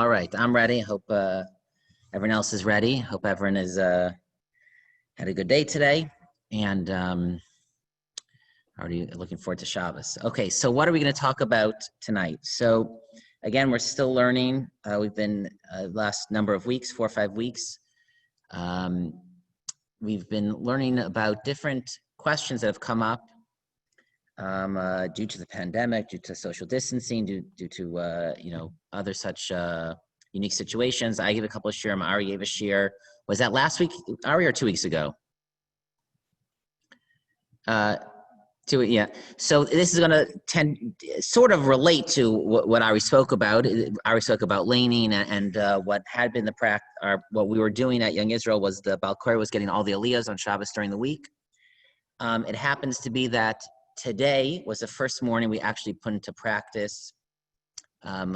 All right, I'm ready. Hope everyone else is ready. Hope everyone has had a good day today, and already looking forward to Shabbos. Okay, so what are we going to talk about tonight? So again, we're still learning. We've been last number of weeks, 4 or 5 weeks. We've been learning about different questions that have come up due to the pandemic, due to social distancing, due to other such unique situations. I gave a couple of shiurim. Ari gave a shiur. Was that last week, Ari, or 2 weeks ago? Yeah. So this is going to sort of relate to what Ari spoke about. Ari spoke about laning and what had been the practice, or what we were doing at Young Israel was the Baal Koreh was getting all the Aliyos on Shabbos during the week. It happens to be that today was the first morning we actually put into practice. I'm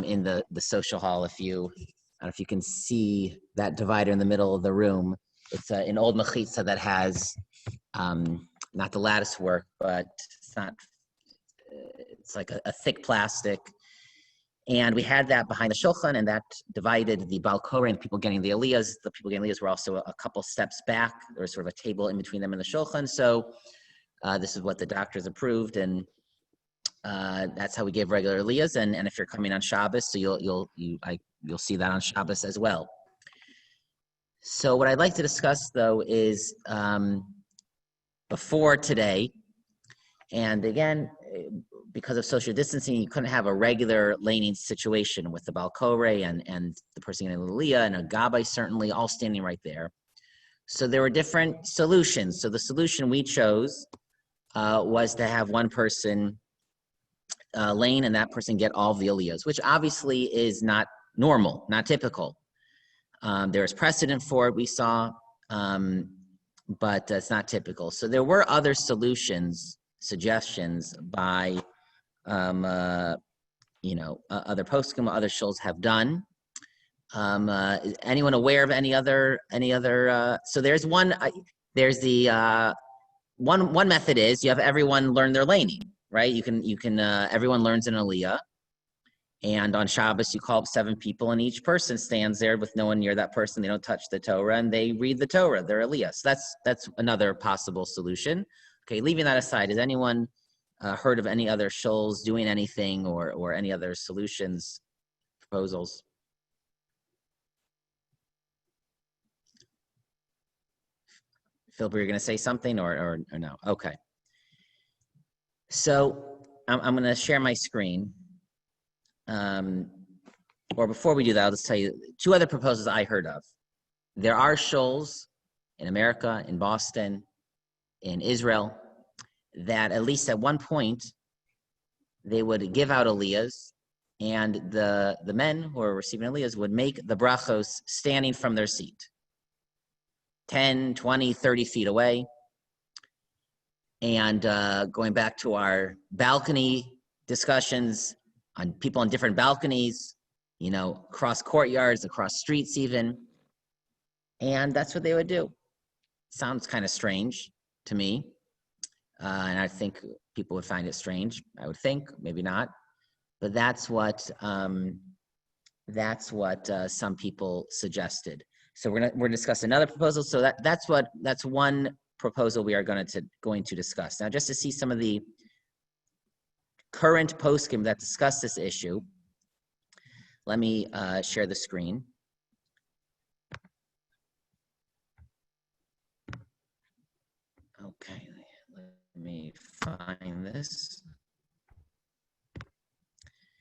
in the social hall. I don't know if you can see that divider in the middle of the room. It's an old mechitza that has not the lattice work, but it's like a thick plastic. And we had that behind the shulchan, and that divided the Baal Koreh and people getting the aliyahs. The people getting aliyahs were also a couple steps back. There was sort of a table in between them and the shulchan. So this is what the doctors approved, and that's how we gave regular aliyahs. And if you're coming on Shabbos, so you'll see that on Shabbos as well. So what I'd like to discuss though is before today, and again, because of social distancing, you couldn't have a regular laning situation with the Baal Koreh and the person getting the aliyah and a gabbai certainly all standing right there. So there were different solutions. So the solution we chose was to have one person lane and that person get all of the aliyahs, which obviously is not normal, not typical. There is precedent for it, we saw, but it's not typical. So there were other suggestions by other poskim, other shuls have done. Is anyone aware of any other? So there's one. There's the one method is you have everyone learn their laning, right? You can everyone learns an aliyah, and on Shabbos you call up 7 people, and each person stands there with no one near that person. They don't touch the Torah, and they read the Torah, their aliyah. So that's another possible solution. Okay, leaving that aside, has anyone heard of any other shuls doing anything or any other solutions, proposals? Philip, you're going to say something or no? Okay. So I'm going to share my screen. Or before we do that, I'll just tell you 2 other proposals I heard of. There are shuls in America, in Boston, in Israel, that at least at one point they would give out aliyahs, and the men who are receiving aliyahs would make the brachos standing from their seat, 10, 20, 30 feet away. And going back to our balcony discussions on people on different balconies, across courtyards, across streets even. And that's what they would do. Sounds kind of strange to me. And I think people would find it strange. I would think, maybe not. But that's what some people suggested. So we're gonna discuss another proposal. So that's one proposal we are going to discuss. Now, just to see some of the current poskim that discuss this issue, let me share the screen. Okay, let me find this.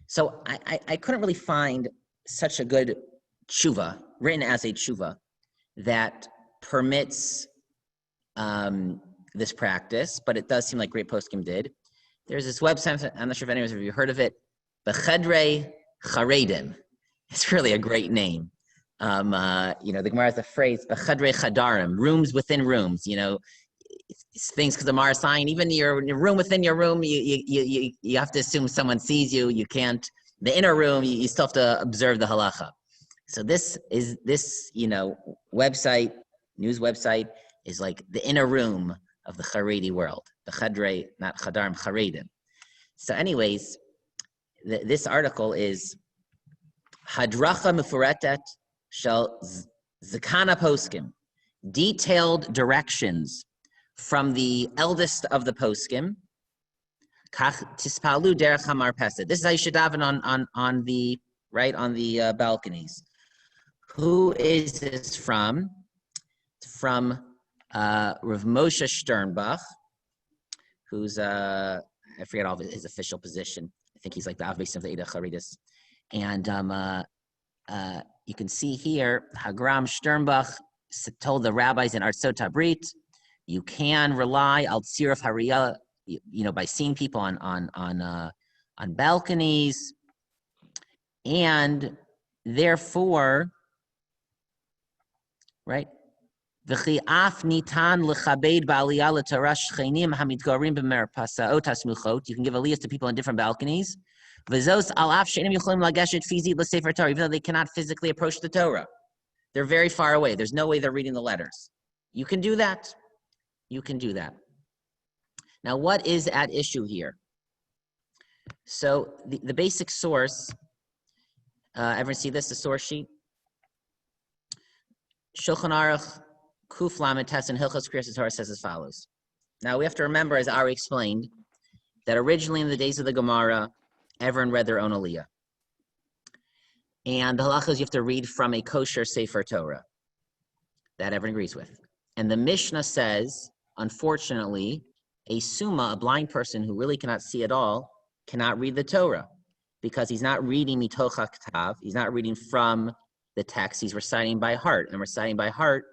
So I couldn't really find such a good tshuva, written as a tshuva, that permits this practice, but it does seem like great poskim did. There's this website, I'm not sure if anyone of you heard of it, Bechedrei Charedim. It's really a great name. The Gemara has a phrase, Bechedrei Chadarim, rooms within rooms. Things because the Gemara is saying, even your room within your room, you have to assume someone sees you. You can't. The inner room, you still have to observe the halacha. So this website, news website, is like the inner room of the Haredi world. The Chadrei, not Chadarim, Charedim. So anyways, this article is Hadracha Mefuretet Shel Zakana Poskim, detailed directions from the eldest of the poskim. Kach tispalu derech hamarpeset. This is how you should daven on the balconies. Who is this from? From Rav Moshe Sternbach, who's I forget all of his official position. I think he's like the Avbeis of the Eda Charidis. And you can see here, Hagram Sternbach told the rabbis in Artsot Habrit, you can rely al tziruf hariyah, by seeing people on balconies, and therefore, right? V'chi af nitan lechabed ba'aliyah l'torah shchenim hamitgorim b'merpasaot hasmuchot. You can give aliyahs to people on different balconies. V'zos al af she'enim yocholim lageshet fizi l'sefer Torah, even though they cannot physically approach the Torah. They're very far away. There's no way they're reading the letters. You can do that. You can do that. Now, what is at issue here? So the basic source, everyone see this, the source sheet? Shulchan Aruch, Kuf Lamed Tes and Hilchos Kriyas Torah says as follows. Now, we have to remember, as Ari explained, that originally in the days of the Gemara, everyone read their own aliyah. And the halachas you have to read from a kosher Sefer Torah. That everyone agrees with. And the Mishnah says, unfortunately, a summa, a blind person who really cannot see at all, cannot read the Torah because he's not reading mitoch haktav. He's not reading from the text. He's reciting by heart, and reciting by heart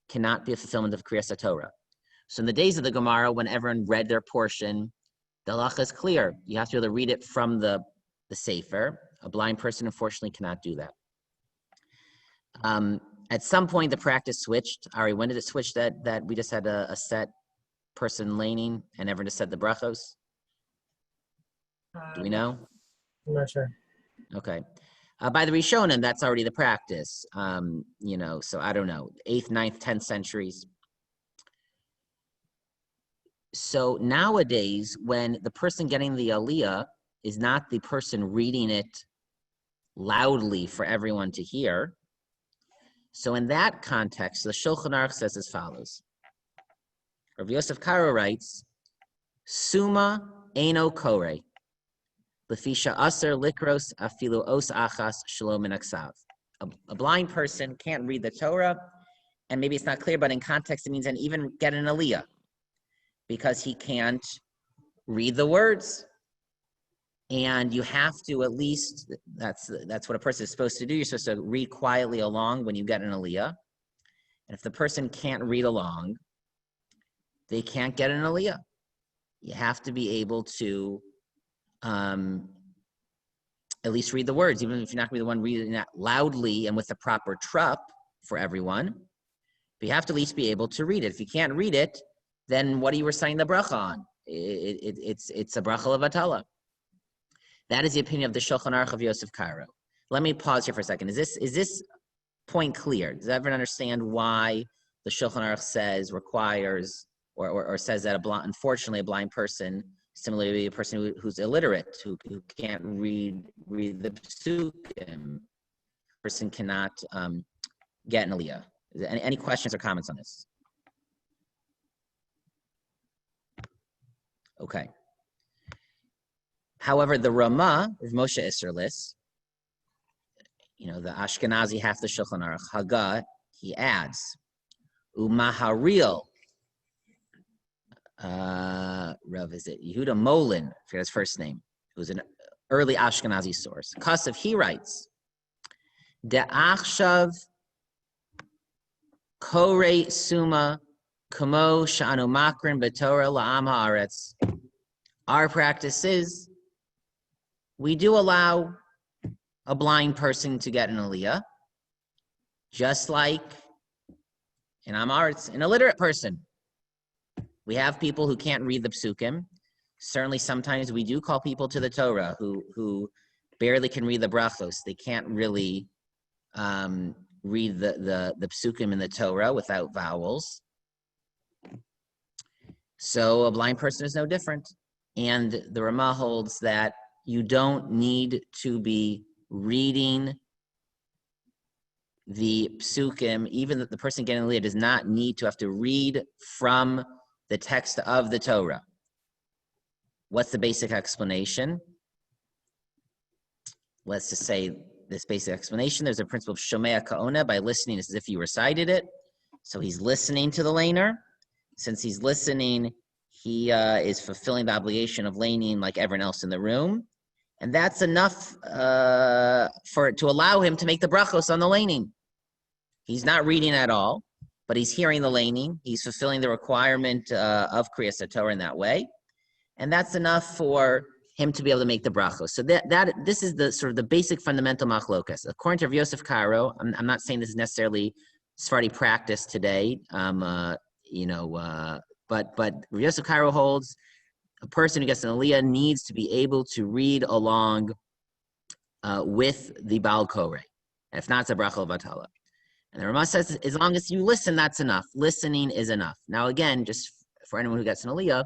cannot be a fulfillment of Kriyas Torah. So in the days of the Gemara, when everyone read their portion, the halacha is clear. You have to be able to read it from the Sefer. A blind person, unfortunately, cannot do that. At some point, the practice switched. Ari, when did it switch that we just had a set person laning and everyone just said the brachos? Do we know? I'm not sure. Okay. By the Rishonim, that's already the practice. So I don't know, 8th, 9th, 10th centuries. So nowadays, when the person getting the aliyah is not the person reading it loudly for everyone to hear, so in that context, the Shulchan Aruch says as follows. Rav Yosef Karo writes, Summa eino kore, lefisha aser likros afilu os achas shelo min haksav. A blind person can't read the Torah, and maybe it's not clear, but in context it means and even get an aliyah, because he can't read the words. And you have to at least, that's what a person is supposed to do. You're supposed to read quietly along when you get an aliyah. And if the person can't read along, they can't get an aliyah. You have to be able to at least read the words, even if you're not going to be the one reading that loudly and with the proper trup for everyone. But you have to at least be able to read it. If you can't read it, then what are you reciting the bracha on? It's a bracha levatala. That is the opinion of the Shulchan Aruch of Yosef Karo. Let me pause here for a second. Is this point clear? Does everyone understand why the Shulchan Aruch says, requires, or says that unfortunately a blind person, similarly a person who's illiterate, who can't read the psukim, person cannot get an aliyah? Is there any questions or comments on this? Okay. However, the Ramah of Moshe Isserlis, the Ashkenazi half the Shulchan Aruch, Haggah, he adds, Umaharil, Rav, is it Yehuda Molin, I forget his first name, who's an early Ashkenazi source. Kasav, he writes, De'achshav Korei Suma Kamo Sha'anu Makrin B'Torah La'am Haaretz. Our practice is, we do allow a blind person to get an aliyah, just like in Amaretz, an illiterate person. We have people who can't read the psukim. Certainly sometimes we do call people to the Torah who barely can read the brachos. They can't really read the psukim in the Torah without vowels. So a blind person is no different. And the Ramah holds that you don't need to be reading the psukim, even that the person getting Aliyah does not need to have to read from the text of the Torah. What's the basic explanation? Let's just say this basic explanation. There's a principle of Shomea Ka'ona, by listening as if you recited it. So he's listening to the laner. Since he's listening, he is fulfilling the obligation of laning like everyone else in the room. And that's enough to allow him to make the brachos on the laning. He's not reading at all, but he's hearing the laning. He's fulfilling the requirement of Kriyas Torah in that way. And that's enough for him to be able to make the brachos. So this is the sort of the basic fundamental machlokas. According to Rav Yosef Karo, I'm not saying this is necessarily Sephardi practice today, but Rav Yosef Karo holds a person who gets an Aliyah needs to be able to read along with the Baal Koreh. If not, it's a bracha vatala. And the Ramah says, as long as you listen, that's enough. Listening is enough. Now, again, just for anyone who gets an Aliyah,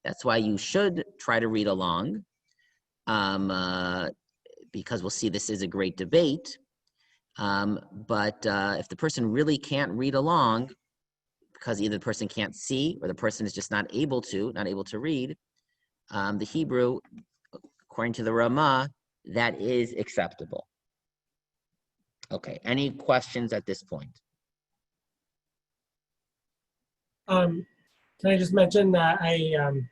that's why you should try to read along, because we'll see this is a great debate. But if the person really can't read along, because either the person can't see or the person is just not able to read, the Hebrew, according to the Ramah, that is acceptable. Okay, any questions at this point? Can I just mention that I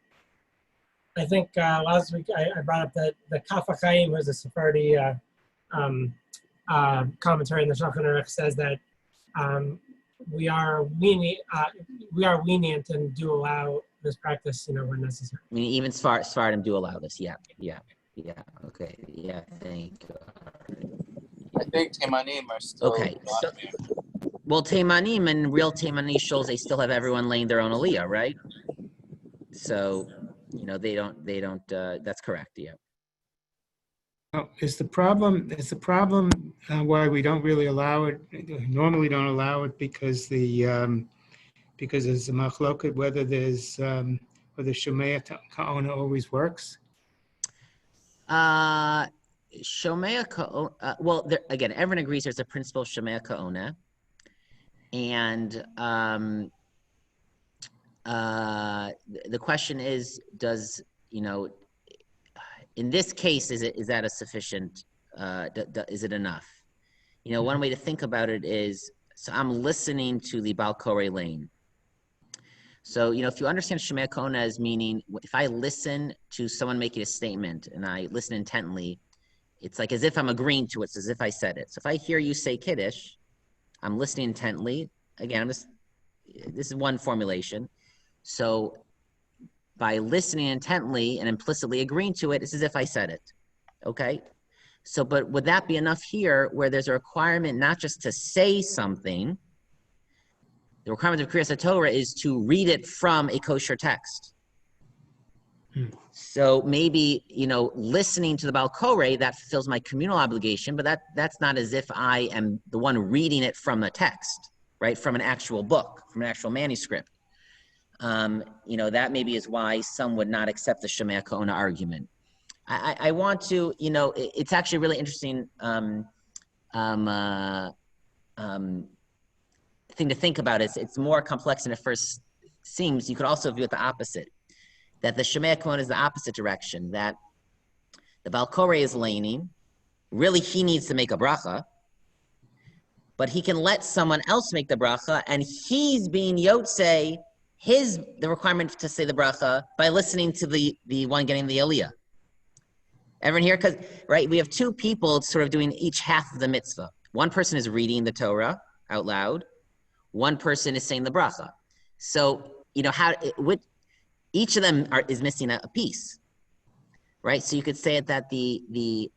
think last week I brought up that the Kaf HaChaim, who's a Sephardi commentary in the Shulchan Aruch, says that we are lenient and do allow this practice, when necessary. I mean, even Sephardim do allow this. Yeah. Okay. Yeah. Thank you. I think Teimanim are still okay. Well, Teimanim and real Teimani Shuls, they still have everyone laying their own Aliyah, right? So, they don't. That's correct. Yeah. Oh, is the problem why we don't really allow it? Normally, don't allow it because there's a machloket whether Shomea Ka'ona always works. Shomea Ka'ona. Well, again, everyone agrees there's a principle of Shomea Ka'ona, and the question is, does in this case, is that a sufficient? Is it enough? One way to think about it is, so I'm listening to the Baal Koreh lane. So, if you understand Shomea Ka'ona as meaning, if I listen to someone making a statement and I listen intently, it's like as if I'm agreeing to it, it's as if I said it. So if I hear you say Kiddush, I'm listening intently. Again, this is one formulation. So by listening intently and implicitly agreeing to it, it's as if I said it, okay? So, but would that be enough here where there's a requirement not just to say something, the requirement of Kriyas Torah is to read it from a kosher text. So maybe, listening to the Baal Koreh, that fulfills my communal obligation, but that's not as if I am the one reading it from a text, right? From an actual book, from an actual manuscript. That maybe is why some would not accept the Shomea Ka'ona argument. I want to, it's actually really interesting thing to think about. It's more complex than it first seems. You could also view it the opposite, that the Shomea Ka'ona is the opposite direction, that the Baal Koreh is laning. Really, he needs to make a bracha, but he can let someone else make the bracha, and he's being yotzei the requirement to say the bracha by listening to the one getting the aliyah. Everyone here? Because, right, we have two people sort of doing each half of the mitzvah. One person is reading the Torah out loud. One person is saying the bracha. So, each of them is missing a piece, right? So you could say it that the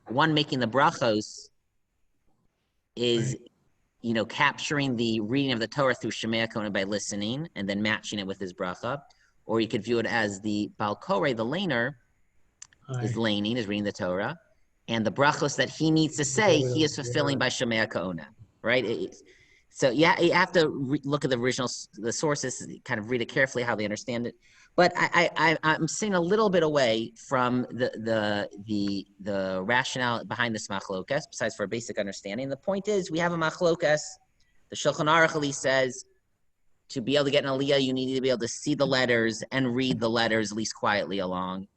one making the brachos is, capturing the reading of the Torah through Shomea Ka'ona by listening and then matching it with his bracha. Or you could view it as the Baal Koreh, the laner, is laning, is reading the Torah, and the brachos that he needs to say, he is fulfilling by Shomea Ka'ona, right? So yeah, you have to look at the sources, kind of read it carefully how they understand it. But I'm seeing a little bit away from the rationale behind this machlokas, besides for a basic understanding. The point is, we have a machlokas. The Shulchan Aruch at least says to be able to get an aliyah, you need to be able to see the letters and read the letters at least quietly along.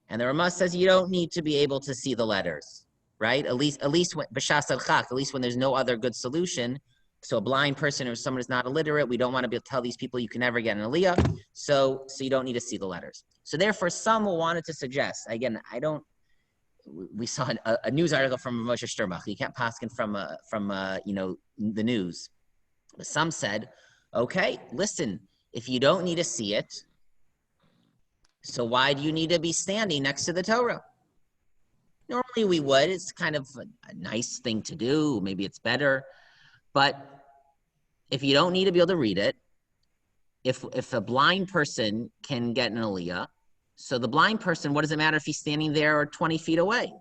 And the Ramah says you don't need to be able to see the letters, right? At least when b'shas al-chak, at least when there's no other good solution. So a blind person or someone who's not illiterate, we don't want to be able to tell these people you can never get an aliyah. So you don't need to see the letters. So therefore, some wanted to suggest, again, we saw a news article from Moshe Sternbach. You can't paskin from the news. But some said, okay, listen, if you don't need to see it, so why do you need to be standing next to the Torah? Normally we would. It's kind of a nice thing to do. Maybe it's better. But if you don't need to be able to read it, if a blind person can get an aliyah, so the blind person, what does it matter if he's standing there or 20 feet away?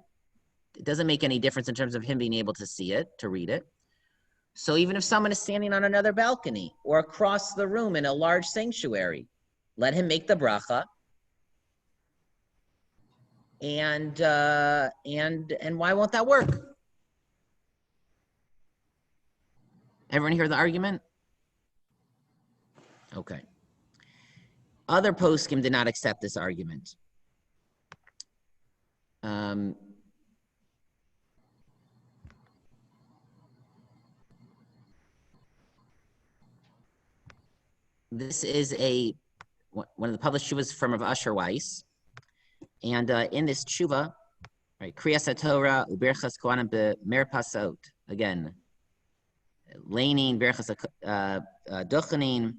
It doesn't make any difference in terms of him being able to see it, to read it. So even if someone is standing on another balcony or across the room in a large sanctuary, let him make the bracha. And why won't that work? Everyone hear the argument? Okay. Other poskim did not accept this argument. This is one of the published shuvas from Rav Asher Weiss. And in this tshuva, right, Kriyas HaTorah, Uberchas Kohanim Bemerpasot, again, laning, Berchas Duchanin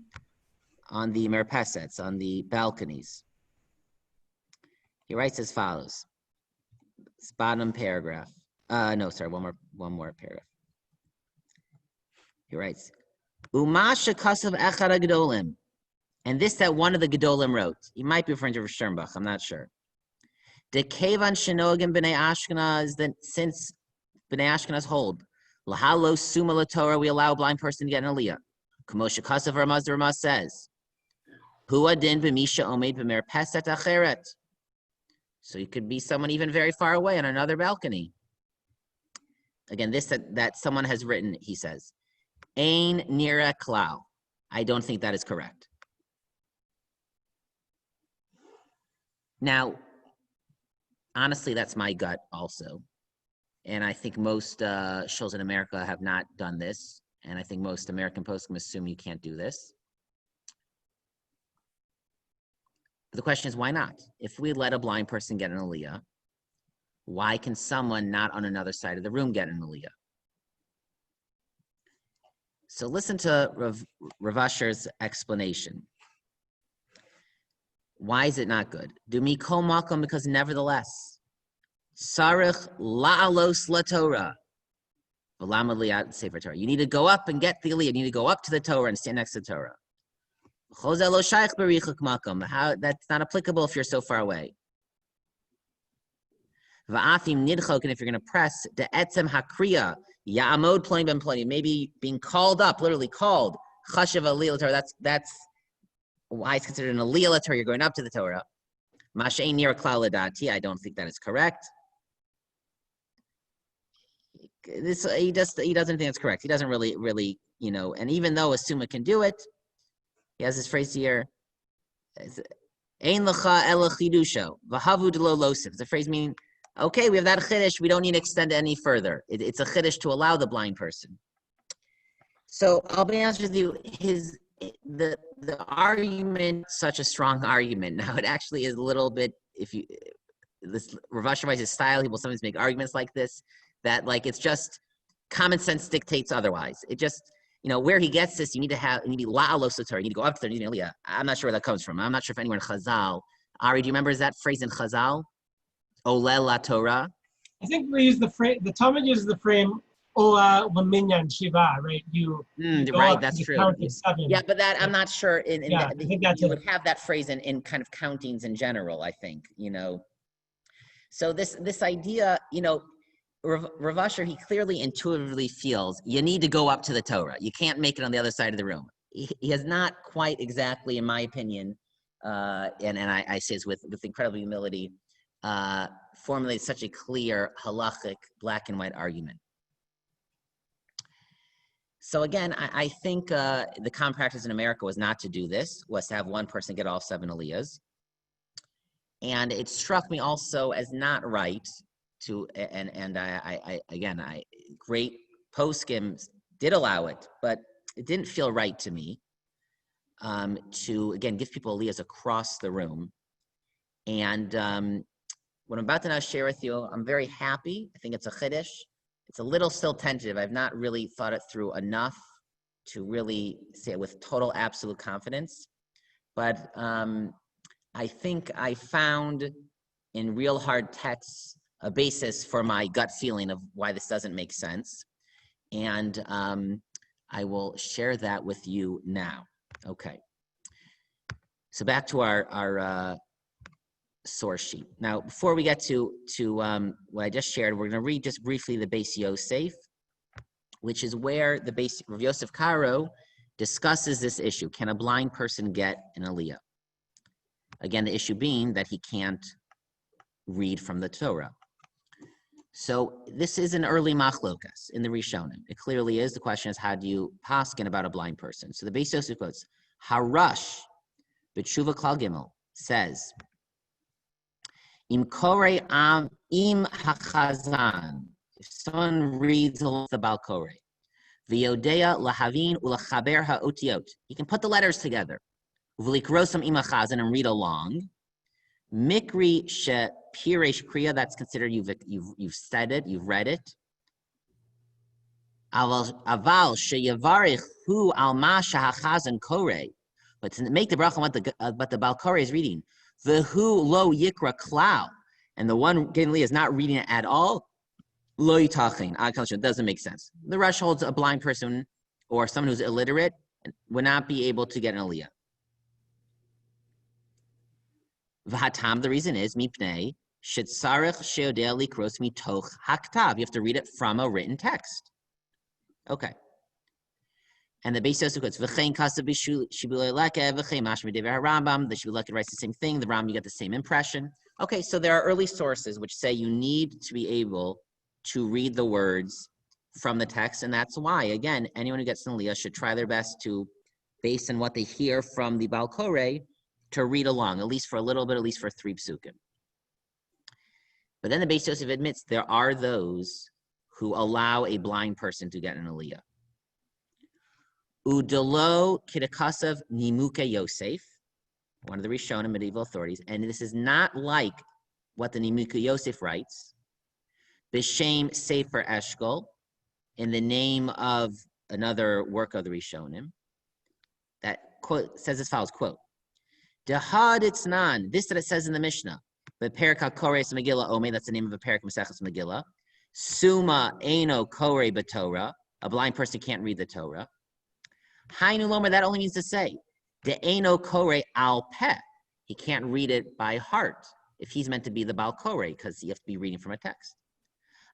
on the merpesets, on the balconies. He writes as follows. It's bottom paragraph. One more paragraph. He writes, Umasha Kasav Echad Gedolim. And this that one of the Gedolim wrote. He might be referring to Sternbach, I'm not sure. The Kevan Shenogim B'nai Ashkenaz, that since B'nai Ashkenaz hold, Lahalo Suma La Torah, we allow a blind person to get an aliyah. Kamosha Kasav Ramaz says, Hua Din B'misha Omed B'mer Peset Acheret. So you could be someone even very far away on another balcony. Again, this that someone has written, he says, Ein Nira Klau. I don't think that is correct. Now, honestly, that's my gut also. And I think most shuls in America have not done this. And I think most American poskim assume you can't do this. But the question is, why not? If we let a blind person get an aliyah, why can someone not on another side of the room get an aliyah? So listen to Rav Asher's explanation. Why is it not good? Do mi kol makom, because nevertheless, sarich la'alos laTorah, v'lama liat sefer Torah. You need to go up and get the aliyah. You need to go up to the Torah and stand next to the Torah. Chozeh lo shaykh b'richuk makom. How that's not applicable if you're so far away. Va'afim nidchok, and if you're going to press the etzem hakriya ya'amod plonim ben plonim, maybe being called up, literally called chashav aliyah Torah. That's why it's considered an aliyah Torah. You're going up to the Torah. Mashein nir klal ladati. I don't think that is correct. He doesn't think it's correct. He doesn't really, and even though Asuma can do it, he has this phrase here, Ein lecha ela chidusho, v'havu d'lo losif. It's a phrase meaning, okay, we have that chiddush, we don't need to extend it any further. It's a chiddush to allow the blind person. So I'll be honest with you, the argument, such a strong argument. Now it actually is a little bit, this Rav Asher Weiss's style, he will sometimes make arguments like this, that like it's just common sense dictates otherwise. It just, where he gets this, you need to be la'alos laTorah, you need to go up to the aliyah. I'm not sure where that comes from. I'm not sure if anywhere in Chazal, Ari, do you remember that phrase in Chazal? Olel laTorah? I think we use the phrase, the Talmud uses the frame Ola Laminyan Shiva, right? Right, that's true. Seven. Yeah, but that I'm not sure. I think that's you would have that phrase in kind of countings in general, I think, So this idea, Rav Asher, he clearly intuitively feels you need to go up to the Torah. You can't make it on the other side of the room. He has not quite exactly, in my opinion, and I say this with incredible humility, formulated such a clear halachic black and white argument. So again, I think the common practice in America was not to do this, was to have one person get all 7 aliyahs. And it struck me also as not right to, and I great poskim did allow it, but it didn't feel right to me to, again, give people aliyahs across the room. And what I'm about to now share with you, I'm very happy. I think it's a chiddush. It's a little still tentative. I've not really thought it through enough to really say it with total absolute confidence. But I think I found in real hard texts a basis for my gut feeling of why this doesn't make sense. And I will share that with you now. Okay. So back to our source sheet. Now, before we get to what I just shared, we're going to read just briefly the Beis Yosef, which is where the Rav Yosef Karo discusses this issue. Can a blind person get an aliyah? Again, the issue being that he can't read from the Torah. So this is an early machlokas in the Rishonim. It clearly is. The question is, how do you paskin about a blind person? So the Beis Yosef quotes, Harash b'tshuva klal gimel says, Im kore im hachazan, if someone reads the Baal Koreh, v'yodea lahavin ulachaber ha'otiot, he can put the letters together. V'likrosam im hachazan, and read along. Mikri she piresh kriya, that's considered you've said it, you've read it. Aval sheyavarich hu al ma shehachazan koreh, but to make the bracha what the Baal Koreh is reading. The who lo yikra klal, and the one getting li is not reading it at all. Lo yitachin, it doesn't make sense. The Rush holds a blind person or someone who's illiterate would not be able to get an aliyah. V'hatam, the reason is mipnei shetzarich sheodeh likros mitoch haktav. You have to read it from a written text. Okay. And the Beis Yosef quotes, "V'chein kasav b'shibulei lekev v'chein mashma devar Rambam." The Shibulei Lekev writes the same thing. The Rambam, you get the same impression. Okay, so there are early sources which say you need to be able to read the words from the text, and that's why, again, anyone who gets an aliyah should try their best to, based on what they hear from the Baal Koreh, to read along, at least for a little bit, at least for 3 psukim. But then the Beis Yosef admits there are those who allow a blind person to get an aliyah. Udalo Kidakasav Nimuke Yosef, one of the Rishonim medieval authorities, and this is not like what the Nimuke Yosef writes. B'Shem Sefer Eshkol, in the name of another work of the Rishonim, that quote says as follows, quote, Dehad Itznan, this that it says in the Mishnah, but Perik HaKores Megillah Ome, that's the name of a Perik Maseches Megillah, Suma Eino Kore B'Torah, a blind person can't read the Torah. Hainu Lomer, that only means to say, De'eno Kore Al Peh, he can't read it by heart if he's meant to be the Baal Koreh, because you have to be reading from a text.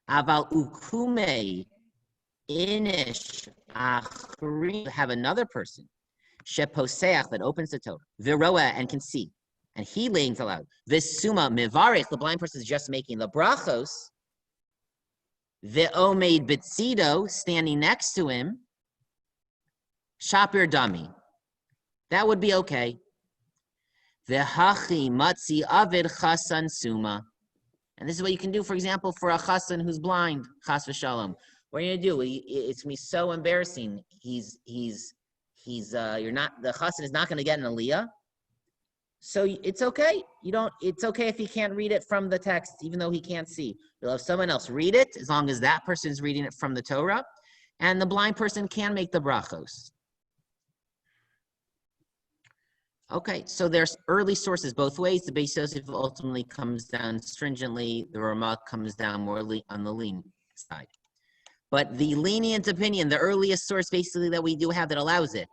Aval Ukume Inish Achri, have another person, Sheposeach, that opens the Torah, Viroa, and can see, and he laying aloud. This Suma Mivarech, the blind person is just making the brachos, the Omeid Bitzido, standing next to him, Shapir Dami. That would be okay. V'hachi matzi avid chasan suma. And this is what you can do, for example, for a chasan who's blind, chas v'shalom. What are you gonna do? It's gonna be so embarrassing. You're not, the chasan is not gonna get an aliyah. So it's okay. It's okay if he can't read it from the text, even though he can't see. You'll have someone else read it, as long as that person is reading it from the Torah, and the blind person can make the brachos. Okay, so there's early sources both ways. The Beis Yosef ultimately comes down stringently. The Ramah comes down more on the lean side. But the lenient opinion, the earliest source basically that we do have that allows it,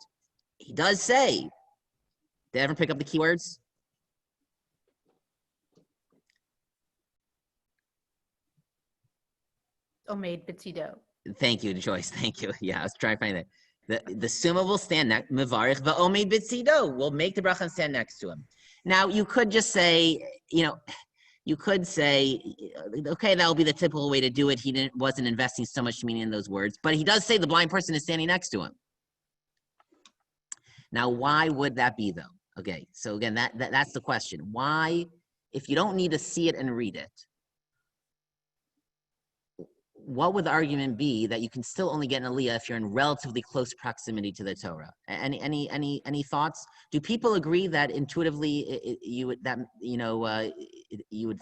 he does say, did everyone pick up the keywords? Omeid B'tzido. Thank you, Joyce. Thank you. Yeah, I was trying to find it. The summa will stand next. Mevarich va'omeid b'tzido. We'll make the bracha and stand next to him. Now, you could just say, you could say, okay, that'll be the typical way to do it. He wasn't investing so much meaning in those words, but he does say the blind person is standing next to him. Now, why would that be, though? Okay, so again, that's the question. Why, if you don't need to see it and read it, what would the argument be that you can still only get an aliyah if you're in relatively close proximity to the Torah? Any thoughts? Do people agree that intuitively you would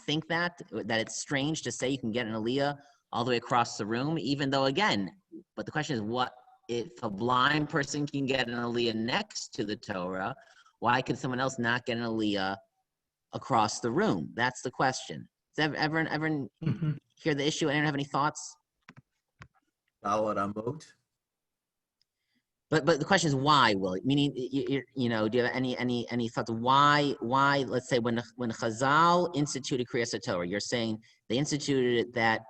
think that it's strange to say you can get an aliyah all the way across the room, even though again, but the question is, what if a blind person can get an aliyah next to the Torah? Why could someone else not get an aliyah across the room? That's the question. Does everyone hear the issue? Anyone have any thoughts? But the question is why, Will? Meaning, do you have any thoughts? Why? Let's say when Chazal instituted Kriyas Torah, you're saying they instituted it that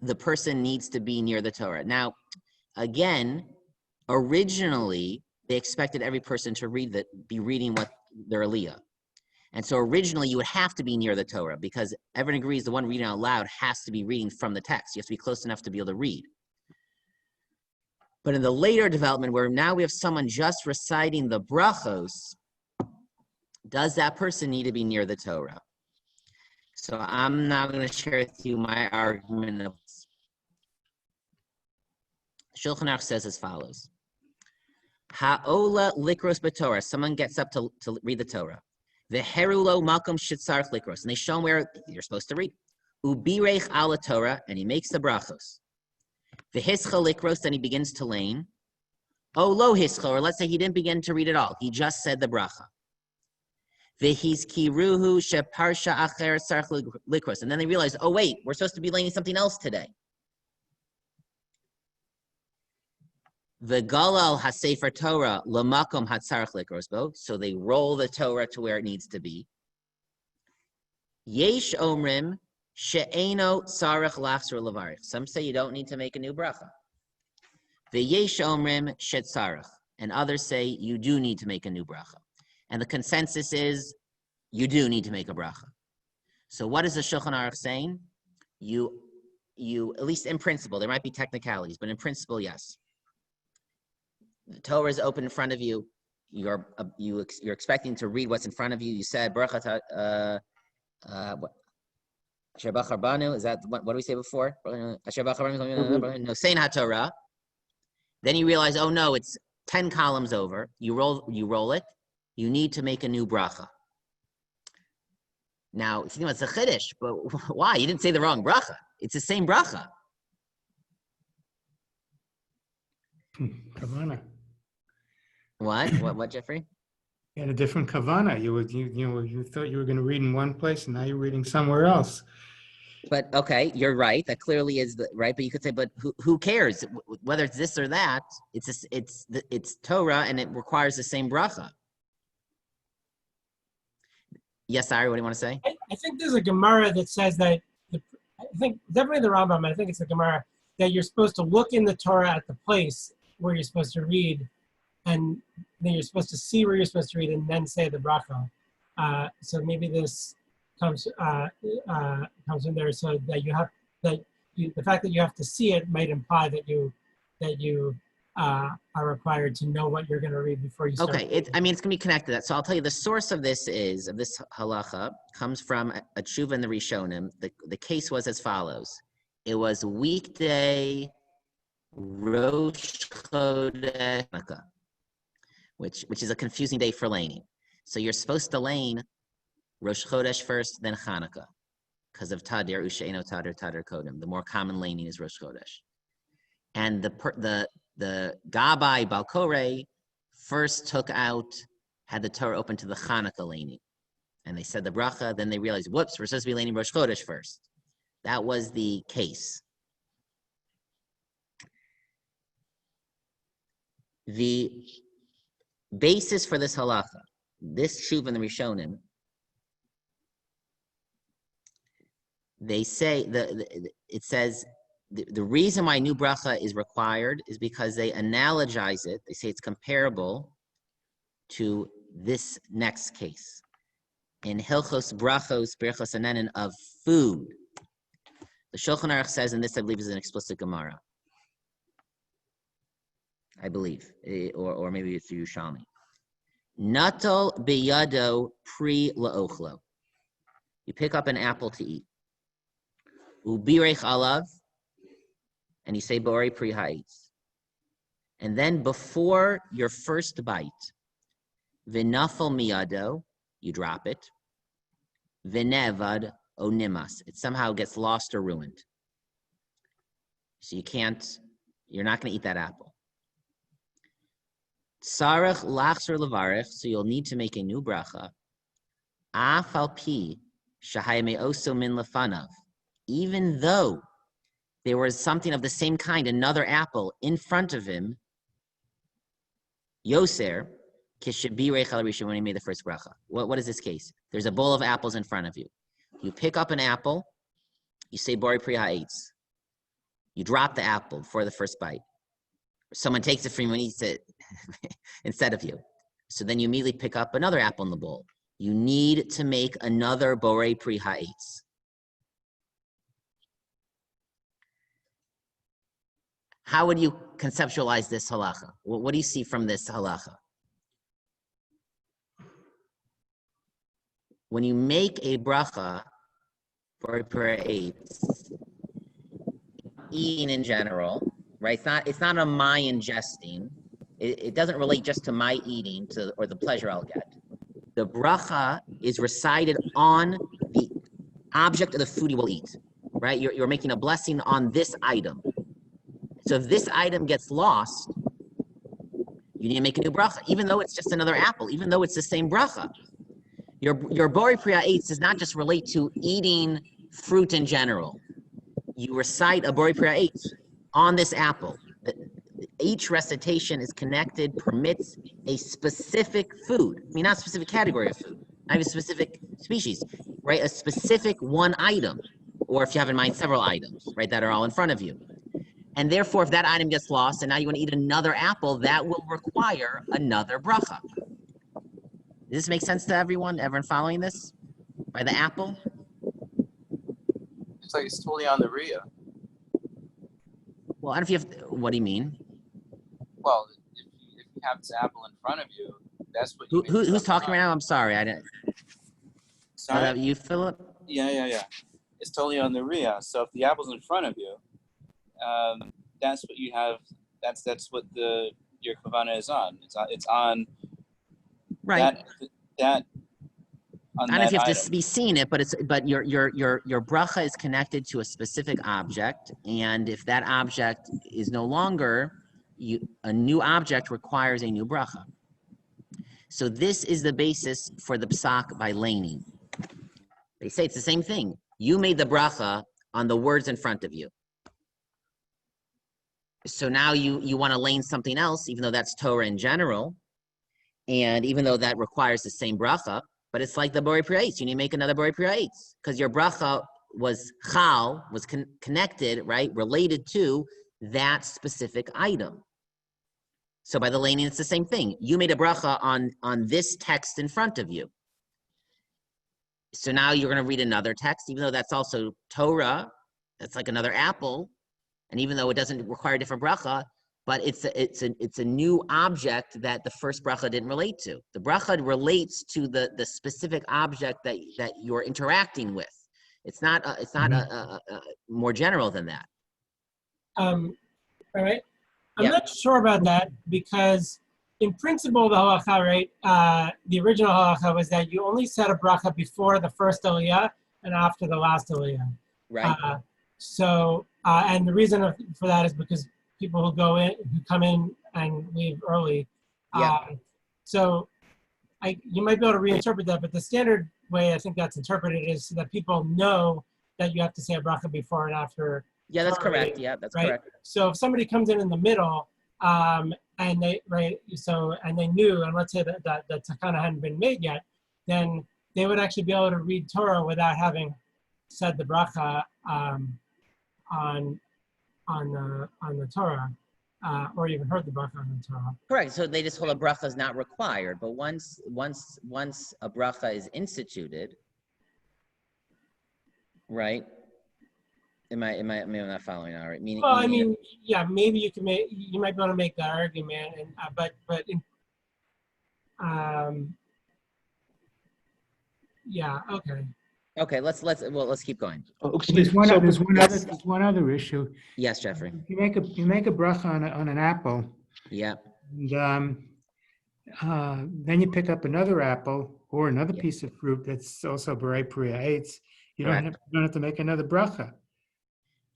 the person needs to be near the Torah. Now, again, originally they expected every person to be reading what their aliyah. And so originally you would have to be near the Torah because everyone agrees the one reading out loud has to be reading from the text. You have to be close enough to be able to read. But in the later development where now we have someone just reciting the brachos, does that person need to be near the Torah? So I'm now going to share with you my argument. Shulchan Aruch says as follows. Ha'ola likros b'Torah. Someone gets up to read the Torah. V'herulo malkom shitzarch likros. And they show him where you're supposed to read. Ubireich ala Torah. And he makes the brachos. V'hischa likros. Then he begins to lane. Oh, lo hischa. Or let's say he didn't begin to read at all. He just said the bracha. V'hiskiruhu sheparsha acher sarch likros. And then they realize, oh, wait, we're supposed to be laning something else today. The Galal HaSefer Torah Lamakom Hatzarach Likrosbo. So they roll the Torah to where it needs to be. Yesh Omrim She'eno Tzarech Lachzor Levarich. Some say you don't need to make a new bracha. The Yesh Omrim She'tzarech. And others say you do need to make a new bracha. And the consensus is you do need to make a bracha. So what is the Shulchan Aruch saying? You at least in principle, there might be technicalities, but in principle, yes. The Torah is open in front of you. You're expecting to read what's in front of you. You said Asher Bachar Banu. Is that what do we say before? Asher Bachar Banu. No, saying HaTorah. Then you realize, oh no, it's 10 columns over. You roll it. You need to make a new bracha. Now, if you think it's a chiddush, but why? You didn't say the wrong bracha. It's the same bracha. Kavana. What, Jeffrey? You had a different kavana. You thought you were going to read in one place, and now you're reading somewhere else. But okay, you're right. That clearly is right. But you could say, but who cares whether it's this or that? It's Torah, and it requires the same bracha. Yes, Ari, what do you want to say? I think there's a Gemara that says that, I think definitely the Rambam, I think it's the Gemara, that you're supposed to look in the Torah at the place where you're supposed to read, and then you're supposed to see where you're supposed to read and then say the bracha. So maybe this comes in there, so that the fact that you have to see it might imply that you are required to know what you're going to read before you start. Okay, it's going to be connected to that. So I'll tell you the source of this halacha comes from a tshuva in the Rishonim. The case was as follows. It was weekday Rosh Chodesh Hanukkah, which is a confusing day for laning. So you're supposed to lane Rosh Chodesh first, then Hanukkah, because of Tadir Usheino Tadir Kodim. The more common laning is Rosh Chodesh, and the Gabbai Balkore first had the Torah open to the Hanukkah laning, and they said the bracha. Then they realized, whoops, we're supposed to be laning Rosh Chodesh first. That was the case. The basis for this halacha, this shuv in the Rishonim, they say it says the reason why new bracha is required is because they analogize it. They say it's comparable to this next case in Hilchos Brachos Berachos Hanenin of food. The Shulchan Aruch says, and this I believe is an explicit Gemara. I believe, or maybe it's Yerushalmi. Natal beyado pri laochlo. You pick up an apple to eat. Ubirech alav, and you say bori pri ha'etz. And then before your first bite, vinafal miyado, you drop it. Vinevad onimas, it somehow gets lost or ruined. So you're not going to eat that apple. Sarach lachser levarech, so you'll need to make a new bracha. Afal pi shahayme oso min lefanav, even though there was something of the same kind, another apple in front of him. Yoser kishabirech al rishon, when he made the first bracha. What is this case? There's a bowl of apples in front of you. You pick up an apple. You say bori pri ha'etz. You drop the apple before the first bite. Someone takes it from you and eats it instead of you. So then you immediately pick up another apple in the bowl. You need to make another borei pri ha'etz. How would you conceptualize this halacha? What do you see from this halacha? When you make a bracha borei pri ha'etz, eating in general, right? It's not a my ingesting. It doesn't relate just to my eating or the pleasure I'll get. The bracha is recited on the object of the food you will eat, right? You're making a blessing on this item. So if this item gets lost, you need to make a new bracha, even though it's just another apple, even though it's the same bracha. Your bori pri ha'etz does not just relate to eating fruit in general. You recite a bori pri ha'etz on this apple. Each recitation is connected, permits a specific food. I mean, not a specific category of food, not even a specific species, right? A specific one item, or if you have in mind several items, right, that are all in front of you. And therefore, if that item gets lost and now you want to eat another apple, that will require another bracha. Does this make sense to everyone? Everyone following this? By the apple? It's like it's totally on the Riyah. Well, I don't know if you have, what do you mean? Well, if you have this apple in front of you, that's what you Who's talking right now? I'm sorry, I didn't. Sorry? You, Philip? Yeah. It's totally on the Riyah. So if the apple's in front of you, that's what you have. That's what your kavanah is on. It's on. Right. That. I don't know if you have to be seeing it, but your bracha is connected to a specific object, and if that object is no longer, a new object requires a new bracha. So this is the basis for the psak by laning. They say it's the same thing. You made the bracha on the words in front of you. So now you want to lane something else, even though that's Torah in general, and even though that requires the same bracha. But it's like the bori pri ha'etz. You need to make another bori pri ha'etz because your bracha was chal, was connected, right, related to that specific item. So by the laning, it's the same thing. You made a bracha on this text in front of you. So now you're going to read another text, even though that's also Torah. That's like another apple, and even though it doesn't require a different bracha, but it's a new object that the first bracha didn't relate to. The bracha relates to the specific object that you're interacting with. It's not more general than that. All right. I'm Yeah. not sure about that because in principle, the halacha, right, the original halacha was that you only said a bracha before the first aliyah and after the last aliyah. Right. And the reason for that is because people who come in and leave early. Yeah. So you might be able to reinterpret that, but the standard way I think that's interpreted is so that people know that you have to say a bracha before and after. Yeah, that's correct. Yeah, that's correct. So if somebody comes in the middle, and they knew, and let's say that takana hadn't been made yet, then they would actually be able to read Torah without having said the bracha on the Torah, or even heard the bracha on the Torah. Correct. So they just hold a bracha is not required, but once a bracha is instituted, right? Am I not following now, right? Well, I mean, yeah, maybe you might be able to make that argument, and yeah, okay. Okay, let's keep going. Oh, excuse me. There's one other issue. Yes, Jeffrey. You make a bracha on an apple, Yeah. and then you pick up another apple or another Yeah. piece of fruit that's also Borei Pri Ha'etz. You Correct. don't have to make another bracha.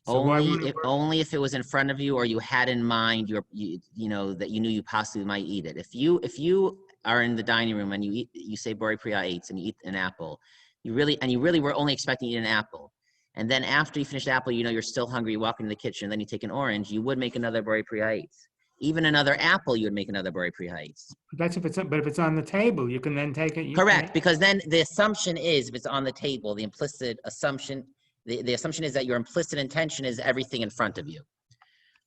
So Only if it was in front of you or you had in mind that you knew you possibly might eat it. If you are in the dining room and you say Borei Pri Ha'etz and you eat an apple, you really were only expecting to eat an apple. And then after you finish the apple, you're still hungry, you walk into the kitchen, and then you take an orange, you would make another Borei Pri Ha'etz. Even another apple, you would make another Borei Pri Ha'etz. But if it's on the table, you can then take it. Correct, because then the assumption is, if it's on the table, the implicit assumption, the assumption is that your implicit intention is everything in front of you.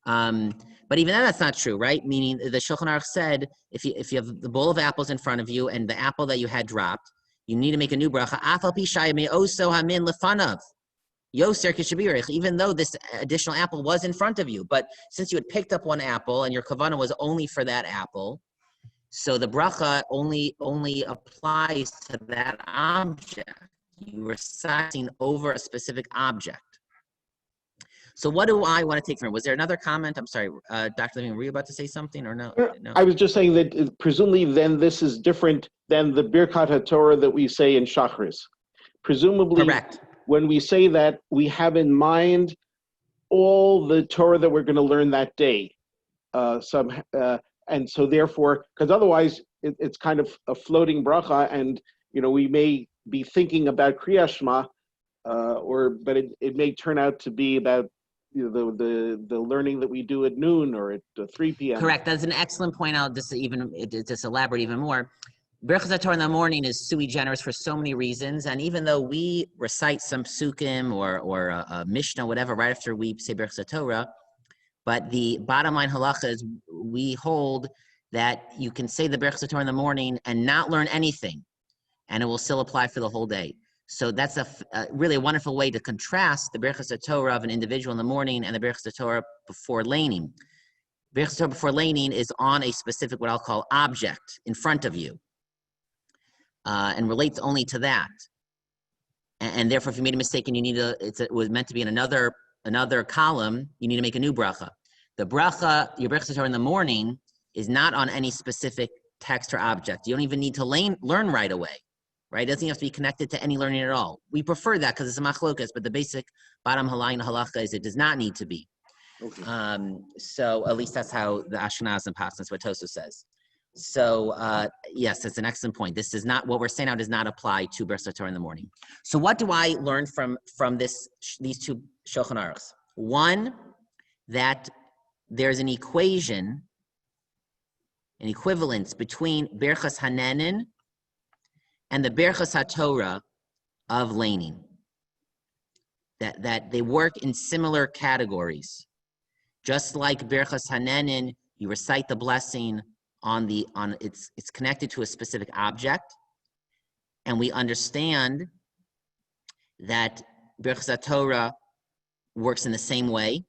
But even that's not true, right? Meaning the Shulchan Aruch said, if you have the bowl of apples in front of you and the apple that you had dropped, you need to make a new bracha. Even though this additional apple was in front of you, but since you had picked up one apple and your kavanah was only for that apple, so the bracha only applies to that object. You were reciting over a specific object. So what do I want to take from it? Was there another comment? I'm sorry, Dr. Levine, were you about to say something or no? I was just saying that presumably then this is different than the Birkat HaTorah that we say in Shachris. Presumably, Correct. When we say that, we have in mind all the Torah that we're going to learn that day. And so therefore, because otherwise it's kind of a floating bracha, and we may be thinking about Kriya Shema, but it may turn out to be about the learning that we do at noon or at 3 p.m. Correct. That's an excellent point. I'll just elaborate even more. Birchas HaTorah in the morning is sui generis for so many reasons, and even though we recite some psukim or a Mishnah, whatever, right after we say Birchas HaTorah, but the bottom line halacha is we hold that you can say the Birchas HaTorah in the morning and not learn anything, and it will still apply for the whole day. So that's really a wonderful way to contrast the Birchas HaTorah of an individual in the morning and the Birchas HaTorah before laning. Birchas HaTorah before laning is on a specific, what I'll call, object in front of you. And relates only to that, and therefore, if you made a mistake and it was meant to be in another column, you need to make a new bracha. The bracha, your Birchas HaTorah in the morning, is not on any specific text or object. You don't even need to learn right away, right? It doesn't have to be connected to any learning at all. We prefer that because it's a machlokas, but the basic bottom line halacha is it does not need to be. Okay. So at least that's how the Ashkenazim pass. That's what Tosa says. So yes, that's an excellent point. This is not what we're saying now does not apply to Birchas HaTorah in the morning. So what do I learn from these two Shulchan Aruchs? One, that there's an equivalence between Birchas Hanenin and the Birchas HaTorah of laning. That they work in similar categories. Just like Birchas Hanenin, you recite the blessing it's connected to a specific object, and we understand that Birchas HaTorah works in the same way,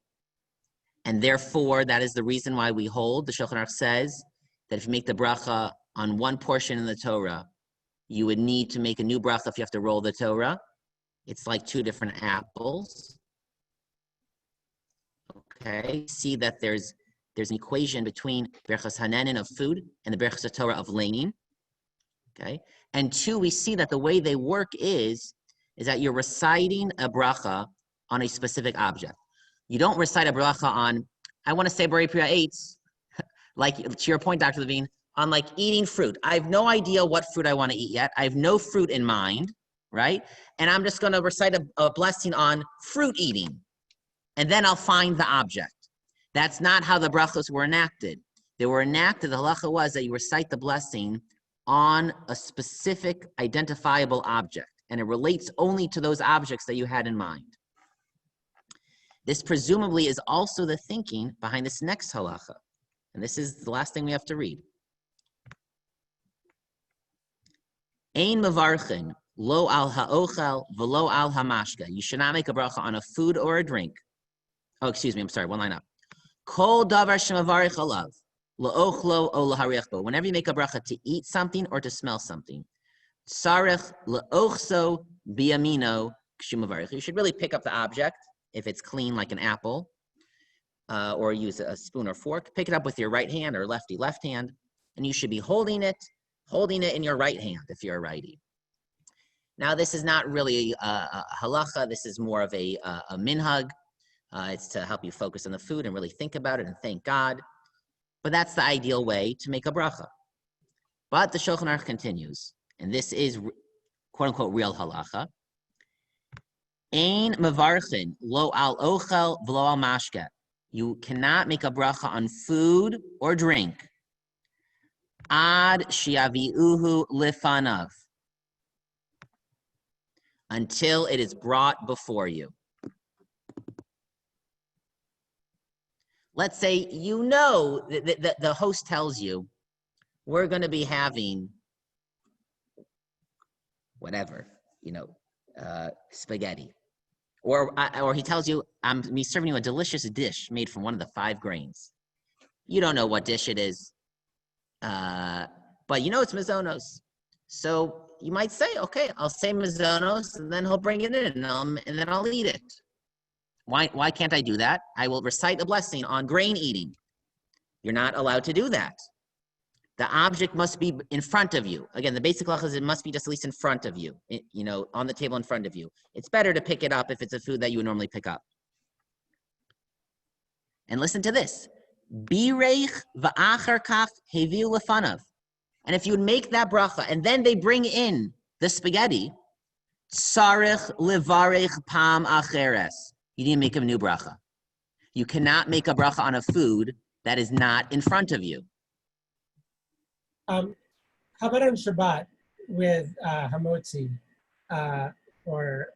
and therefore that is the reason why we hold. The Shulchan Aruch says that if you make the bracha on one portion in the Torah, you would need to make a new bracha if you have to roll the Torah. It's like two different apples. Okay, see that there's an equation between Birchas Hanenin of food and the Birchas HaTorah of laning. Okay, and two, we see that the way they work is that you're reciting a bracha on a specific object. You don't recite a bracha on, I want to say Borei Pri Ha'etz, like to your point, Dr. Levine, on like eating fruit. I have no idea what fruit I want to eat yet. I have no fruit in mind, right? And I'm just going to recite a blessing on fruit eating, and then I'll find the object. That's not how the brachos were enacted. They were enacted, the halacha was that you recite the blessing on a specific identifiable object. and it relates only to those objects that you had in mind. This presumably is also the thinking behind this next halacha. And this is the last thing we have to read. Ein mevarchin lo al ha'ochel v'lo al hamashka. You should not make a bracha on a food or a drink. Oh, excuse me, I'm sorry, one line up. Kol davar shemavarich alav, la'ochlo o lahariach bo. Whenever you make a bracha to eat something or to smell something, tzarech la'ochso biyamino k'shumavarich. You should really pick up the object, if it's clean like an apple, or use a spoon or fork, pick it up with your right hand or lefty left hand, and you should be holding it in your right hand if you're a righty. Now, this is not really a halacha. This is more of a minhag. It's to help you focus on the food and really think about it and thank God. But that's the ideal way to make a bracha. But the Shulchan Aruch continues, and this is quote unquote real halacha. Ein mevarchin lo al ochel v'lo al mashke. You cannot make a bracha on food or drink. Ad shiaviuhu lifanav. Until it is brought before you. Let's say you know that the host tells you, we're going to be having whatever, spaghetti. Or he tells you, I'm serving you a delicious dish made from one of the 5 grains. You don't know what dish it is, but you know it's mazonos. So you might say, okay, I'll say mazonos, and then he'll bring it in, and then I'll eat it. Why can't I do that? I will recite a blessing on grain eating. You're not allowed to do that. The object must be in front of you. Again, the basic halacha is it must be just at least in front of you, on the table in front of you. It's better to pick it up if it's a food that you would normally pick up. And listen to this. Bireich va'achar kach heviu lefanav. And if you would make that bracha, and then they bring in the spaghetti, tzarich levarech pam acheres. You need to make a new bracha. You cannot make a bracha on a food that is not in front of you. How about on Shabbat with hamotzi or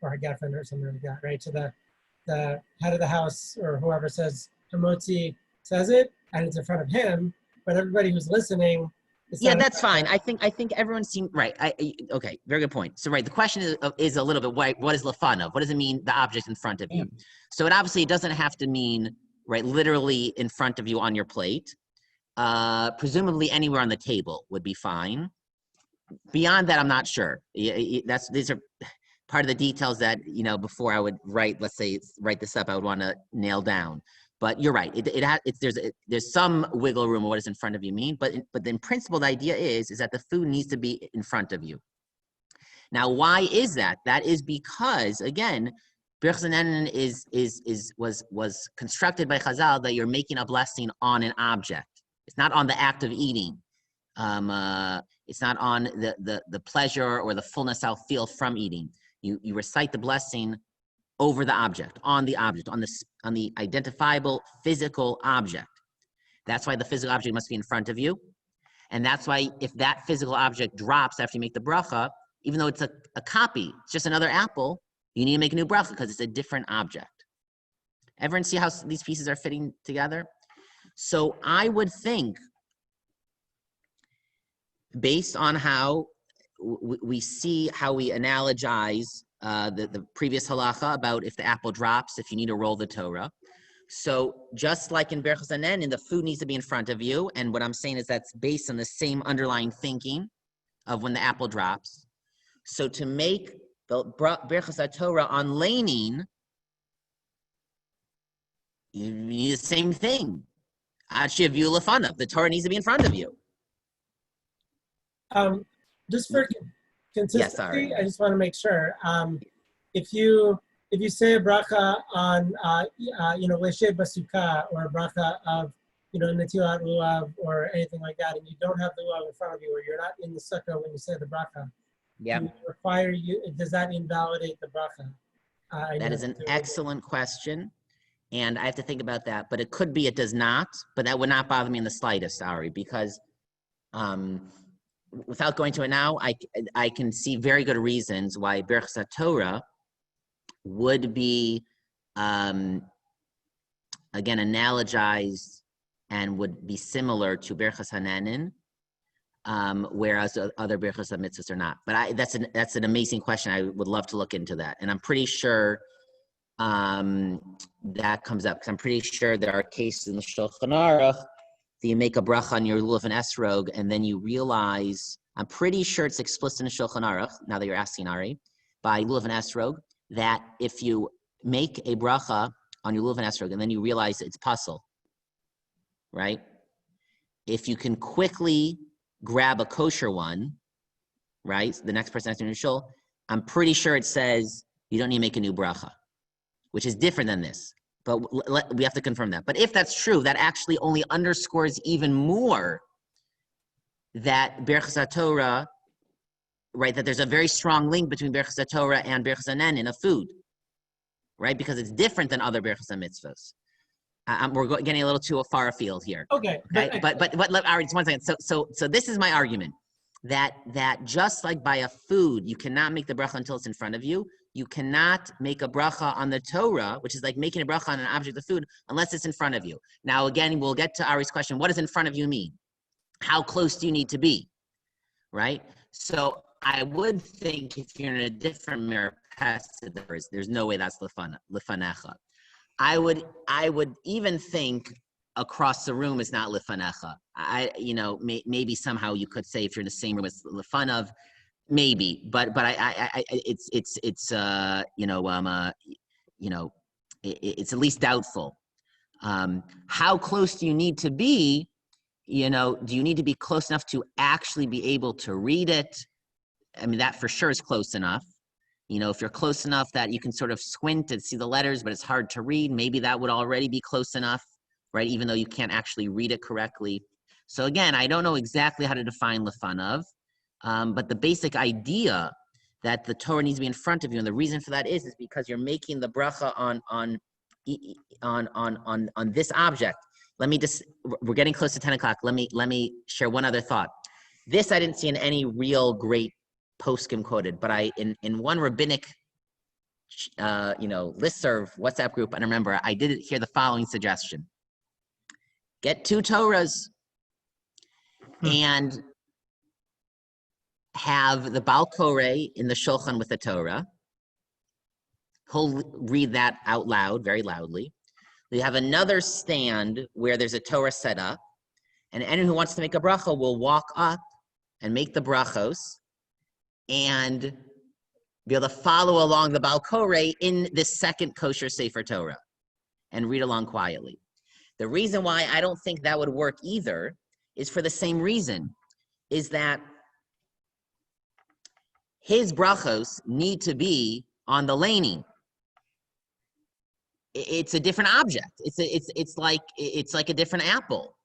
hagafen or something like that, right? So the head of the house or whoever says hamotzi says it, and it's in front of him, but everybody who's listening. Yeah, that's fine. I think everyone seemed right. Okay, very good point. So right, the question is a little bit what is lefanav? What does it mean? The object in front of you. So it obviously doesn't have to mean right literally in front of you on your plate. Presumably anywhere on the table would be fine. Beyond that, I'm not sure. These are part of the details that before I would write this up, I would want to nail down. But you're right. There's some wiggle room of what does in front of you mean. But in principle, the idea is that the food needs to be in front of you. Now, why is that? That is because again, Birchas Hanehenin was constructed by Chazal that you're making a blessing on an object. It's not on the act of eating. It's not on the pleasure or the fullness I'll feel from eating. You recite the blessing over the object, on the identifiable physical object. That's why the physical object must be in front of you. And that's why if that physical object drops after you make the bracha, even though it's a copy, it's just another apple, you need to make a new bracha because it's a different object. Everyone see how these pieces are fitting together? So I would think, based on how we see how we analogize the previous halacha about if the apple drops, if you need to roll the Torah. So just like in Birchas Hanehenin, the food needs to be in front of you. And what I'm saying is that's based on the same underlying thinking of when the apple drops. So to make the Birchas Torah on laning, you need the same thing. The Torah needs to be in front of you. Just for consistency, yeah, sorry. I just want to make sure. If you say a bracha on Leshe Basukah or a bracha of Netilat Lulav or anything like that, and you don't have the lulav in front of you, or you're not in the sukkah when you say the bracha, does that invalidate the bracha? That is an excellent question. And I have to think about that, but it could be it does not, but that would not bother me in the slightest, Ari, because without going to it now, I can see very good reasons why Birchas Torah would be, again, analogized and would be similar to Birchas Hananin, whereas other Birchas mitzvahs are not. But that's an amazing question. I would love to look into that. And I'm pretty sure that comes up, because I'm pretty sure there are cases in the Shulchan Aruch that you make a bracha on your lulav and esrog, and then you realize, I'm pretty sure it's explicit in the Shulchan Aruch, now that you're asking, Ari, by lulav and esrog, that if you make a bracha on your lulav and esrog, and then you realize it's puzzle, right? If you can quickly grab a kosher one, right? The next person asking your shul, I'm pretty sure it says you don't need to make a new bracha, which is different than this. But we have to confirm that. But if that's true, that actually only underscores even more that Birchas Torah, right, that there's a very strong link between Birchas Torah and Birchas Hanan in a food, right? Because it's different than other Birchas mitzvahs. We're getting a little too far afield here. Okay. But all right, just 1 second. So this is my argument, that just like by a food, you cannot make the bracha until it's in front of you. You cannot make a bracha on the Torah, which is like making a bracha on an object of food, unless it's in front of you. Now, again, we'll get to Ari's question. What does in front of you mean? How close do you need to be, right? So I would think if you're in a different merpes, there's no way that's lefanecha. I would even think across the room is not lefanecha. Maybe somehow you could say if you're in the same room as lefanav, maybe, but it's at least doubtful. How close do you need to be? Do you need to be close enough to actually be able to read it? I mean, that for sure is close enough. If you're close enough that you can sort of squint and see the letters, but it's hard to read, maybe that would already be close enough, right? Even though you can't actually read it correctly. So again, I don't know exactly how to define lefanav. But the basic idea that the Torah needs to be in front of you, and the reason for that is because you're making the bracha on this object. We're getting close to 10 o'clock. Let me share one other thought. This I didn't see in any real great poskim quoted, but in one rabbinic listserv WhatsApp group, and remember, I did hear the following suggestion: get 2 Torahs and have the Baal Koreh in the Shulchan with the Torah. He'll read that out loud, very loudly. We have another stand where there's a Torah set up, and anyone who wants to make a bracha will walk up and make the brachos and be able to follow along the Baal Koreh in this second kosher Sefer Torah and read along quietly. The reason why I don't think that would work either is for the same reason, is that his brachos need to be on the laning. It's a different object. It's like a different apple,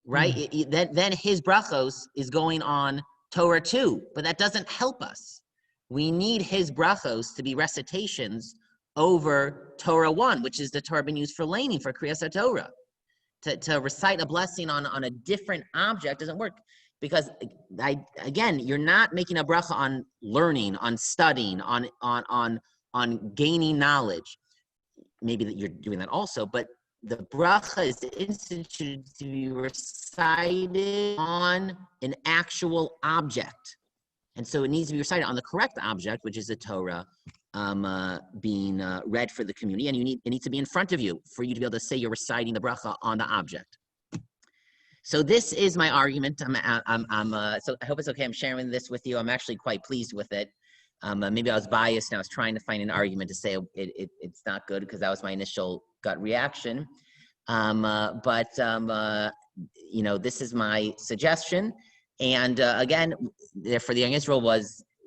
right? Then his brachos is going on Torah 2, but that doesn't help us. We need his brachos to be recitations over Torah 1, which is the Torah being used for laning, for Kriyas HaTorah. To recite a blessing on a different object doesn't work. Because again, you're not making a bracha on learning, on studying, on gaining knowledge. Maybe that you're doing that also, but the bracha is instituted to be recited on an actual object, and so it needs to be recited on the correct object, which is the Torah being read for the community, and it needs to be in front of you for you to be able to say you're reciting the bracha on the object. So this is my argument. So I hope it's okay. I'm sharing this with you. I'm actually quite pleased with it. Maybe I was biased and I was trying to find an argument to say it's not good because that was my initial gut reaction. This is my suggestion. And again, for the Young Israel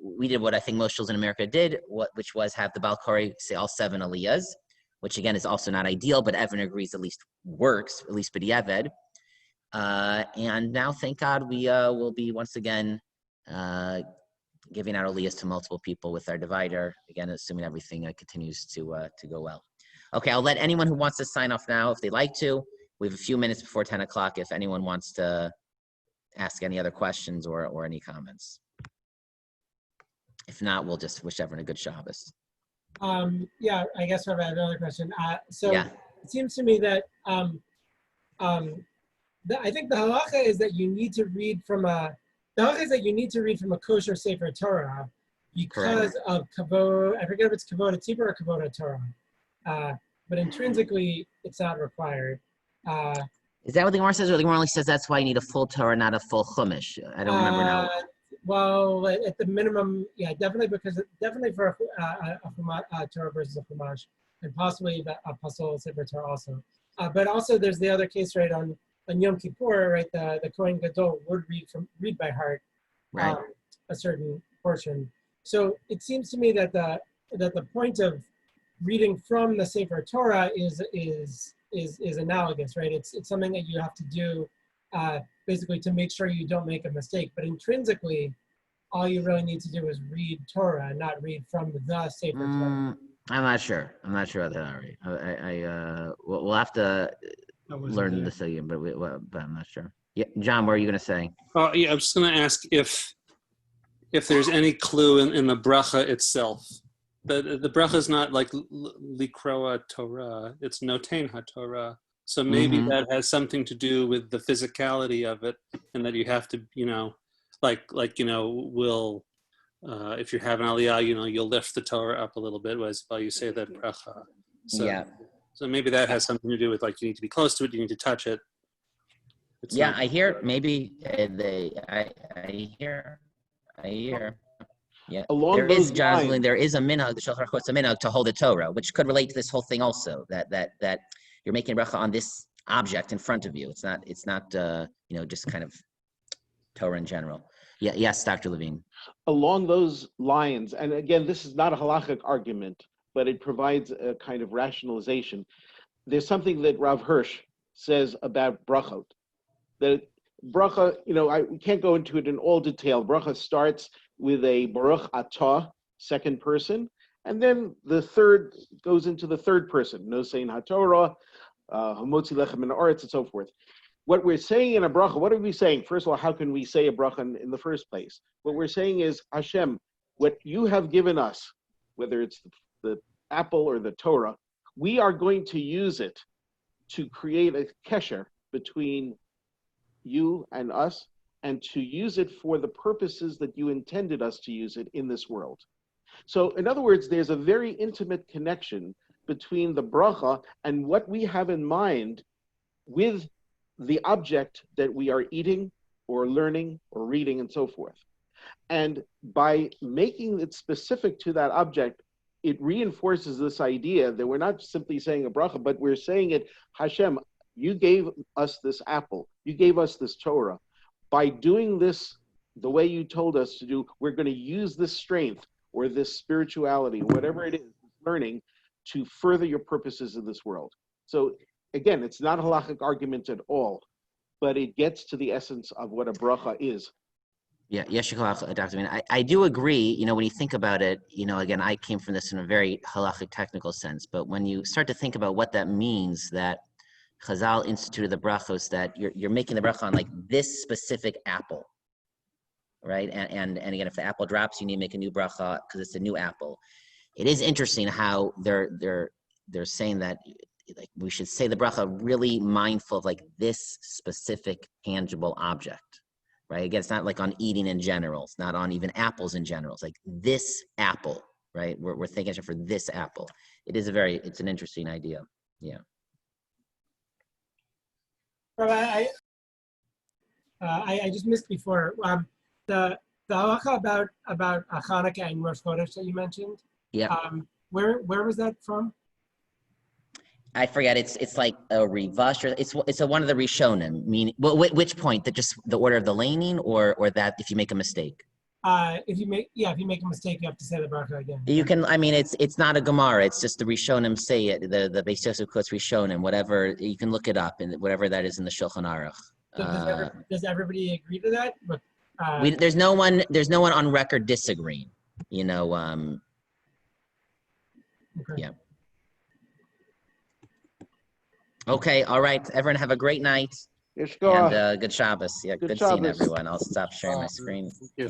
we did what I think most shuls in America did, which was have the Baal Koreh say all 7 aliyahs, which again is also not ideal, but everyone agrees at least works, at least b'diavad. And now, thank God, we will be once again giving out aliyahs to multiple people with our divider. Again, assuming everything continues to go well. Okay, I'll let anyone who wants to sign off now if they'd like to. We have a few minutes before 10 o'clock if anyone wants to ask any other questions or any comments. If not, we'll just wish everyone a good Shabbos. Yeah, I guess Rabbi, I have another question. So Yeah. it seems to me that I think the halacha is that you need to read from a kosher sefer Torah because of kavod. I forget if it's kavod tzibur or kavod Torah, but intrinsically it's not required. Is that what the Gemara says? Or the Gemara only says that's why you need a full Torah, not a full chumash? I don't remember now. Well, at the minimum, yeah, definitely for a Torah versus a chumash, and possibly a pasul sefer Torah also. But also, there's the other case, right, on Yom Kippur, right? The Kohen Gadol would read by heart, Right. a certain portion. So it seems to me that the point of reading from the Sefer Torah is analogous, right? It's something that you have to do basically to make sure you don't make a mistake. But intrinsically, all you really need to do is read Torah, not read from the Sefer Torah. I'm not sure. I'm not sure about that. Ari. We'll have to learn this again, but I'm not sure. Yeah, John, what are you going to say? Oh, yeah, I was just going to ask if there's any clue in the bracha itself. The bracha is not like likroa Torah; it's notein haTorah. So maybe that has something to do with the physicality of it, and that you have to, will if you have an aliyah, you'll lift the Torah up a little bit while you say that bracha. So, yeah. So maybe that has something to do with you need to be close to it, you need to touch it. I hear maybe I hear. Yeah, Along there those is, John, lines, there is a minhag, the Shulchan Aruch, a minhag to hold the Torah, which could relate to this whole thing also. That you're making bracha on this object in front of you. It's not just kind of Torah in general. Yeah. Yes, Dr. Levine. along those lines, and again, this is not a halachic argument, but it provides a kind of rationalization. There's something that Rav Hirsch says about brachot. That bracha, we can't go into it in all detail. Bracha starts with a baruch atah, second person, and then the third goes into the third person, nosein haTorah, hamotzi lechem min haaretz, and so forth. What we're saying in a bracha, what are we saying? First of all, how can we say a bracha in the first place? What we're saying is, Hashem, what you have given us, whether it's the apple or the Torah, we are going to use it to create a kesher between you and us, and to use it for the purposes that you intended us to use it in this world. So in other words, there's a very intimate connection between the bracha and what we have in mind with the object that we are eating or learning or reading and so forth. And by making it specific to that object, it reinforces this idea that we're not simply saying a bracha, but we're saying it, Hashem, you gave us this apple, you gave us this Torah. By doing this the way you told us to do, we're going to use this strength or this spirituality, whatever it is, learning, to further your purposes in this world. So again, it's not a halachic argument at all, but it gets to the essence of what a bracha is. Yeah, yes, Dr. Levine. I do agree. When you think about it, again, I came from this in a very halachic technical sense, but when you start to think about what that means, that Chazal instituted the brachos, that you're making the bracha on like this specific apple, right? And again, if the apple drops, you need to make a new bracha because it's a new apple. It is interesting how they're saying that like we should say the bracha really mindful of like this specific tangible object, right? Again, it's not like on eating in general. It's not on even apples in general. It's like this apple, right? We're thinking for this apple. It's an interesting idea. Yeah. Rabbi, I just missed before the halacha about Hanukkah and Rosh Chodesh that you mentioned. Yeah. Where was that from? I forget. It's like a rivash, or it's a one of the rishonim. Meaning, which point? That just the order of the laning, or that if you make a mistake. If you make a mistake, you have to say the bracha again. You can. I mean, it's not a Gemara. It's just the rishonim say it. The Beis Yosef quotes rishonim. Whatever, you can look it up, and whatever that is in the Shulchan Aruch. So does everybody agree to that? But, there's no one on record disagreeing. Okay. Yeah. Okay. All right. Everyone have a great night. Yeshkoach. And good Shabbos. Yeah, Good good seeing Shabbos. everyone. I'll stop sharing my screen. Thank you.